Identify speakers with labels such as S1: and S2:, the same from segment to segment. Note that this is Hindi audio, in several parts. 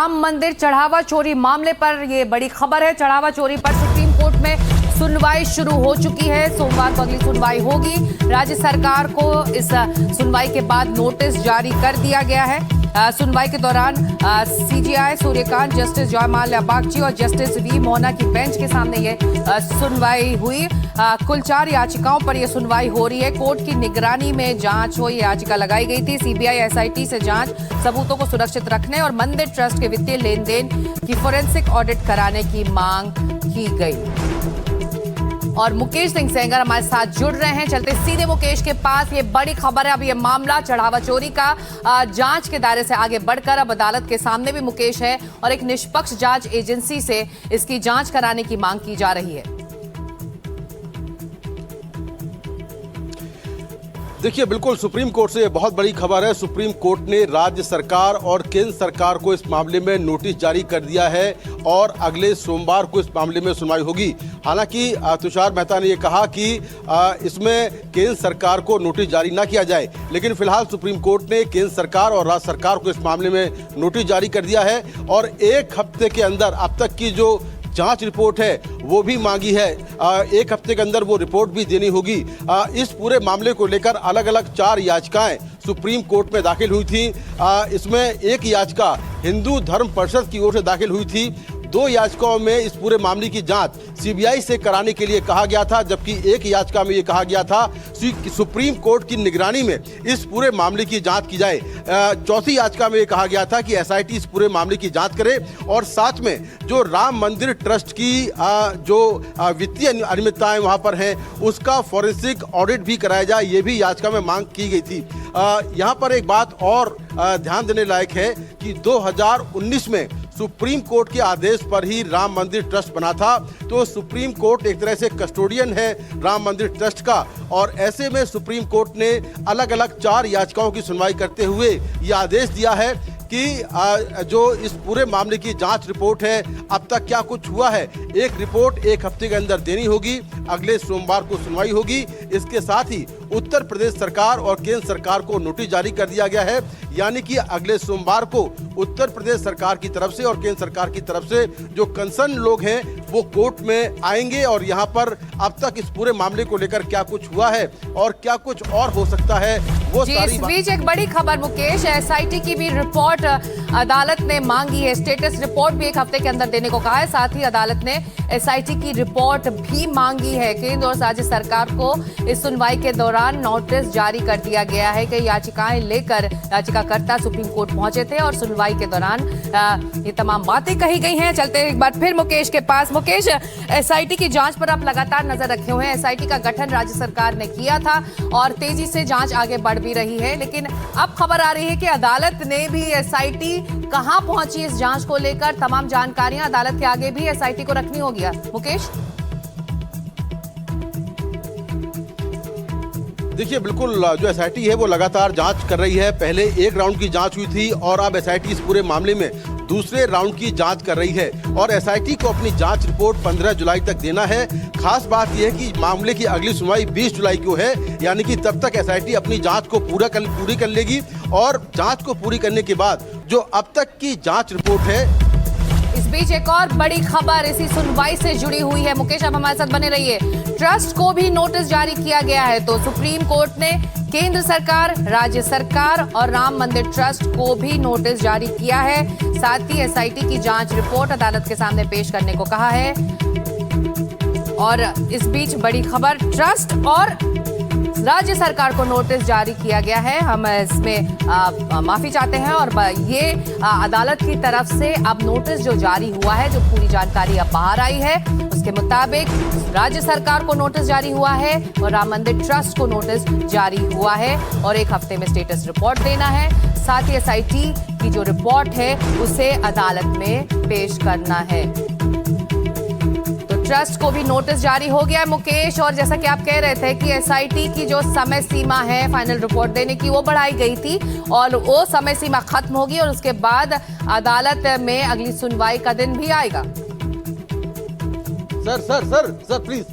S1: राम मंदिर चढ़ावा चोरी मामले पर ये बड़ी खबर है। चढ़ावा चोरी पर सुप्रीम कोर्ट में सुनवाई शुरू हो चुकी है। सोमवार को अगली सुनवाई होगी। राज्य सरकार को इस सुनवाई के बाद नोटिस जारी कर दिया गया है। सुनवाई के दौरान सीजेआई सूर्यकांत, जस्टिस जयमाल्या बागची और जस्टिस वी मोहना की बेंच के सामने ये सुनवाई हुई। कुल 4 याचिकाओं पर यह सुनवाई हो रही है। कोर्ट की निगरानी में जांच हो, ये याचिका लगाई गई थी। सीबीआई एसआईटी से जांच, सबूतों को सुरक्षित रखने और मंदिर ट्रस्ट के वित्तीय लेन देन की फोरेंसिक ऑडिट कराने की मांग की गई। और मुकेश सिंह सेंगर हमारे साथ जुड़ रहे हैं। चलते सीधे मुकेश के पास। ये बड़ी खबर है। अब ये मामला चढ़ावा चोरी का जांच के दायरे से आगे बढ़कर अब अदालत के सामने भी मुकेश है और एक निष्पक्ष जांच एजेंसी से इसकी जांच कराने की मांग की जा रही है।
S2: देखिए, बिल्कुल सुप्रीम कोर्ट से ये बहुत बड़ी खबर है। सुप्रीम कोर्ट ने राज्य सरकार और केंद्र सरकार को इस मामले में नोटिस जारी कर दिया है और अगले सोमवार को इस मामले में सुनवाई होगी। हालांकि तुषार मेहता ने ये कहा कि इसमें केंद्र सरकार को नोटिस जारी ना किया जाए, लेकिन फिलहाल सुप्रीम कोर्ट ने केंद्र सरकार और राज्य सरकार को इस मामले में नोटिस जारी कर दिया है और 1 हफ्ते के अंदर अब तक की जो जांच रिपोर्ट है वो भी मांगी है। 1 हफ्ते के अंदर वो रिपोर्ट भी देनी होगी। इस पूरे मामले को लेकर अलग अलग 4 याचिकाएं सुप्रीम कोर्ट में दाखिल हुई थी। इसमें एक याचिका हिंदू धर्म परिषद की ओर से दाखिल हुई थी। 2 याचिकाओं में इस पूरे मामले की जांच सीबीआई से कराने के लिए कहा गया था, जबकि एक याचिका में ये कहा गया था कि सुप्रीम कोर्ट की निगरानी में इस पूरे मामले की जांच की जाए। 4थी याचिका में ये कहा गया था कि एसआईटी इस पूरे मामले की जांच करे और साथ में जो राम मंदिर ट्रस्ट की जो वित्तीय अनियमितताएं वहां पर हैं उसका फॉरेंसिक ऑडिट भी कराया जाए, ये भी याचिका में मांग की गई थी। यहाँ पर एक बात और ध्यान देने लायक है कि 2019 में सुप्रीम कोर्ट के आदेश पर ही राम मंदिर ट्रस्ट बना था, तो सुप्रीम कोर्ट एक तरह से कस्टोडियन है राम मंदिर ट्रस्ट का। और ऐसे में सुप्रीम कोर्ट ने अलग अलग 4 याचिकाओं की सुनवाई करते हुए यह आदेश दिया है कि जो इस पूरे मामले की जांच रिपोर्ट है, अब तक क्या कुछ हुआ है, एक रिपोर्ट 1 हफ्ते के अंदर देनी होगी। अगले सोमवार को सुनवाई होगी। इसके साथ ही उत्तर प्रदेश सरकार और केंद्र सरकार को नोटिस जारी कर दिया गया है, यानी कि अगले सोमवार को उत्तर प्रदेश सरकार की तरफ से और केंद्र सरकार की तरफ से जो कंसर्न लोग हैं वो कोर्ट में आएंगे और यहाँ पर अब तक इस पूरे मामले को लेकर क्या कुछ हुआ है और क्या कुछ और हो सकता है वो सारी।
S1: इस बीच एक बड़ी खबर मुकेश, एसआईटी की भी रिपोर्ट अदालत ने मांगी है। स्टेटस रिपोर्ट भी 1 हफ्ते के अंदर देने को कहा है। साथ ही अदालत ने एसआईटी की रिपोर्ट भी मांगी है। केंद्र और राज्य सरकार को इस सुनवाई के दौरान नोटिस जारी कर दिया गया है कि याचिकाएं लेकर याचिकाकर्ता सुप्रीम कोर्ट पहुंचे थे और सुनवाई के दौरान ये तमाम बातें कही गई हैं। चलते एक बार फिर मुकेश के पास। मुकेश, एसआईटी की जांच पर आप लगातार नजर रखे हुए हैं। एसआईटी का गठन राज्य सरकार ने किया था और तेजी से जांच आगे बढ़ भी रही है, लेकिन अब खबर आ रही है कि अदालत ने भी एसआईटी कहां पहुंची इस जांच को लेकर तमाम जानकारियां अदालत के आगे भी एसआईटी को रखनी होगी। मुकेश,
S2: देखिए, बिल्कुल जो एसआईटी है वो लगातार जांच कर रही है। पहले 1 राउंड की जांच हुई थी और अब एसआईटी इस पूरे मामले में दूसरे राउंड की जांच कर रही है और एसआईटी को अपनी जांच रिपोर्ट 15 जुलाई तक देना है। खास बात यह है कि मामले की अगली सुनवाई 20 जुलाई को है, यानी कि तब तक एसआईटी अपनी जांच को पूरी कर लेगी और जांच को पूरी करने के बाद जो अब तक की जांच रिपोर्ट है।
S1: इस बीच एक और बड़ी खबर इसी सुनवाई से जुड़ी हुई है। मुकेश, आप हमारे साथ बने रहिए। ट्रस्ट को भी नोटिस जारी किया गया है, तो सुप्रीम कोर्ट ने केंद्र सरकार, राज्य सरकार और राम मंदिर ट्रस्ट को भी नोटिस जारी किया है। साथ ही एसआईटी की जांच रिपोर्ट अदालत के सामने पेश करने को कहा है। और इस बीच बड़ी खबर, ट्रस्ट और राज्य सरकार को नोटिस जारी किया गया है। हम इसमें माफी चाहते हैं और ये अदालत की तरफ से अब नोटिस जो जारी हुआ है, जो पूरी जानकारी अब बाहर आई है, उसके मुताबिक राज्य सरकार को नोटिस जारी हुआ है और राम मंदिर ट्रस्ट को नोटिस जारी हुआ है और 1 हफ्ते में स्टेटस रिपोर्ट देना है। साथ ही एसआईटी की जो रिपोर्ट है उसे अदालत में पेश करना है। ट्रस्ट को भी नोटिस जारी हो गया है मुकेश, और जैसा कि आप कह रहे थे कि एसआईटी की जो समय सीमा है फाइनल रिपोर्ट देने की वो बढ़ाई गई थी और वो समय सीमा खत्म होगी और उसके बाद अदालत में अगली सुनवाई का दिन भी आएगा।
S2: सर प्लीज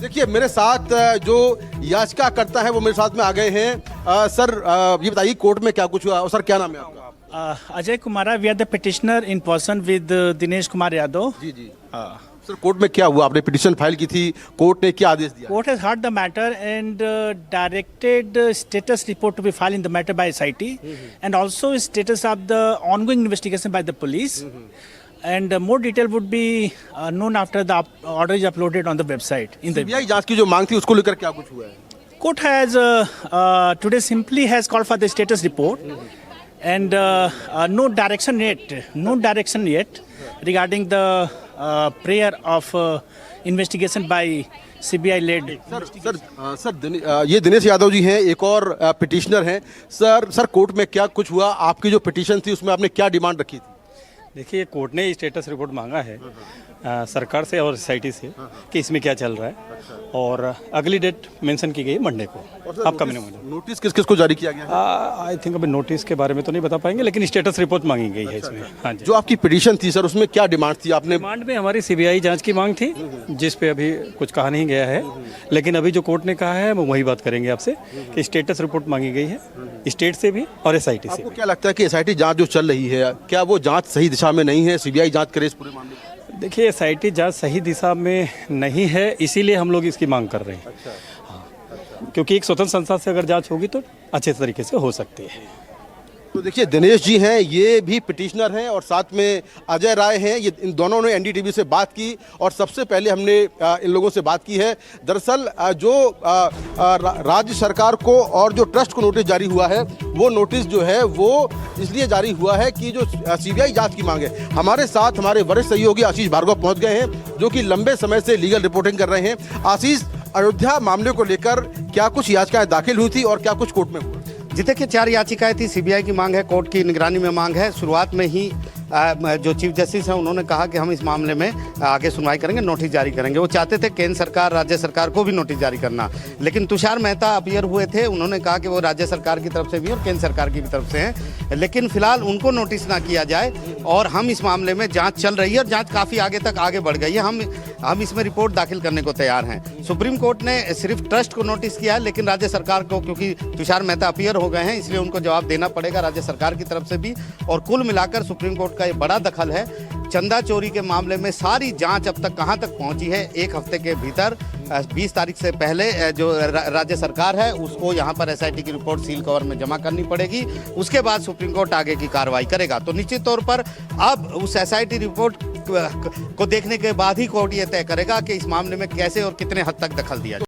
S2: देखिए, मेरे साथ जो याचिकाकर्ता है वो मेरे साथ में आ गए हैं। सर ये बताइए कोर्ट में क्या कुछ हुआ? सर क्या नाम है आपका?
S3: Ajay Kumara, we are the petitioner in person with Dinesh Kumar Yadav.
S2: जी जी सर, कोर्ट में क्या हुआ? आपने पिटीशन फाइल की थी, कोर्ट ने क्या आदेश दिया?
S3: Court has heard the matter and directed status report to be filed in the matter by SIT and also status of the ongoing investigation by the police. And more detail would be known after the order is uploaded on the website. In the
S2: CBI जांच की जो मांग थी उसको लेकर क्या कुछ हुआ है?
S3: court has today simply has called for the status report and no direction yet regarding the prayer of investigation by CBI led.
S2: ये दिनेश यादव जी हैं, एक और पिटिशनर हैं। सर कोर्ट में क्या कुछ हुआ? आपकी जो पिटीशन थी उसमें आपने क्या डिमांड रखी थी?
S4: देखिए, कोर्ट ने स्टेटस रिपोर्ट मांगा है सरकार से और सोसाइटी से कि इसमें क्या चल रहा है, और अगली डेट मेंशन की गई है मंडे को, अपकमिंग मंडे।
S2: नोटिस किस किस को जारी किया गया है?
S4: आई थिंक अभी नोटिस के बारे में तो नहीं बता पाएंगे, लेकिन स्टेटस रिपोर्ट मांगी गई है इसमें। हाँ जी।
S2: जो आपकी पिटीशन थी सर, उसमें क्या डिमांड थी? आपने
S4: डिमांड में हमारी सीबीआई जांच की मांग थी, जिस पे अभी कुछ कहा नहीं गया है, लेकिन अभी जो कोर्ट ने कहा है वो वही बात करेंगे आपसे कि स्टेटस रिपोर्ट मांगी गई है स्टेट से भी और SIT से
S2: आपको
S4: भी।
S2: क्या लगता है कि SIT जांच जो चल रही है, क्या वो जांच सही दिशा में नहीं है? सीबीआई जांच करे इस पूरे मामले में?
S4: देखिए, SIT जांच सही दिशा में नहीं है, इसीलिए हम लोग इसकी मांग कर रहे हैं। हाँ, क्योंकि एक स्वतंत्र संस्था से अगर जांच होगी तो अच्छे तरीके से हो सकती है।
S2: तो देखिए, दिनेश जी हैं, ये भी पिटिशनर हैं, और साथ में अजय राय हैं। ये इन दोनों ने NDTV से बात की और सबसे पहले हमने इन लोगों से बात की है। दरअसल जो राज्य सरकार को और जो ट्रस्ट को नोटिस जारी हुआ है, वो नोटिस जो है वो इसलिए जारी हुआ है कि जो CBI जांच की मांग है। हमारे साथ हमारे वरिष्ठ सहयोगी आशीष भार्गव पहुंच गए हैं, जो कि लंबे समय से लीगल रिपोर्टिंग कर रहे हैं। आशीष, अयोध्या मामले को लेकर क्या कुछ याचिकाएं दाखिल हुई थी और क्या कुछ कोर्ट में हुआ?
S5: जी देखिए, 4 याचिकाएं थी। सीबीआई की मांग है, कोर्ट की निगरानी में मांग है। शुरुआत में ही जो चीफ जस्टिस हैं उन्होंने कहा कि हम इस मामले में आगे सुनवाई करेंगे, नोटिस जारी करेंगे। वो चाहते थे केंद्र सरकार, राज्य सरकार को भी नोटिस जारी करना, लेकिन तुषार मेहता अपीयर हुए थे। उन्होंने कहा कि वो राज्य सरकार की तरफ से भी और केंद्र सरकार की भी तरफ से हैं, लेकिन फिलहाल उनको नोटिस ना किया जाए। और हम इस मामले में जाँच चल रही है और जाँच काफ़ी आगे तक आगे बढ़ गई है। हम इसमें रिपोर्ट दाखिल करने को तैयार हैं। सुप्रीम कोर्ट ने सिर्फ ट्रस्ट को नोटिस किया है, लेकिन राज्य सरकार को, क्योंकि तुषार मेहता अपीयर हो गए हैं, इसलिए उनको जवाब देना पड़ेगा राज्य सरकार की तरफ से भी। और कुल मिलाकर सुप्रीम कोर्ट का ये बड़ा दखल है। चंदा चोरी के मामले में सारी जांच अब तक कहां तक पहुंची है? 1 हफ्ते के भीतर 20 तारीख से पहले जो राज्य सरकार है उसको यहां पर SIT की रिपोर्ट सील कवर में जमा करनी पड़ेगी। उसके बाद सुप्रीम कोर्ट आगे की कार्रवाई करेगा। तो निश्चित तौर पर अब उस SIT रिपोर्ट को देखने के बाद ही कोर्ट ये तय करेगा कि इस मामले में कैसे और कितने हद तक दखल दिया जाए।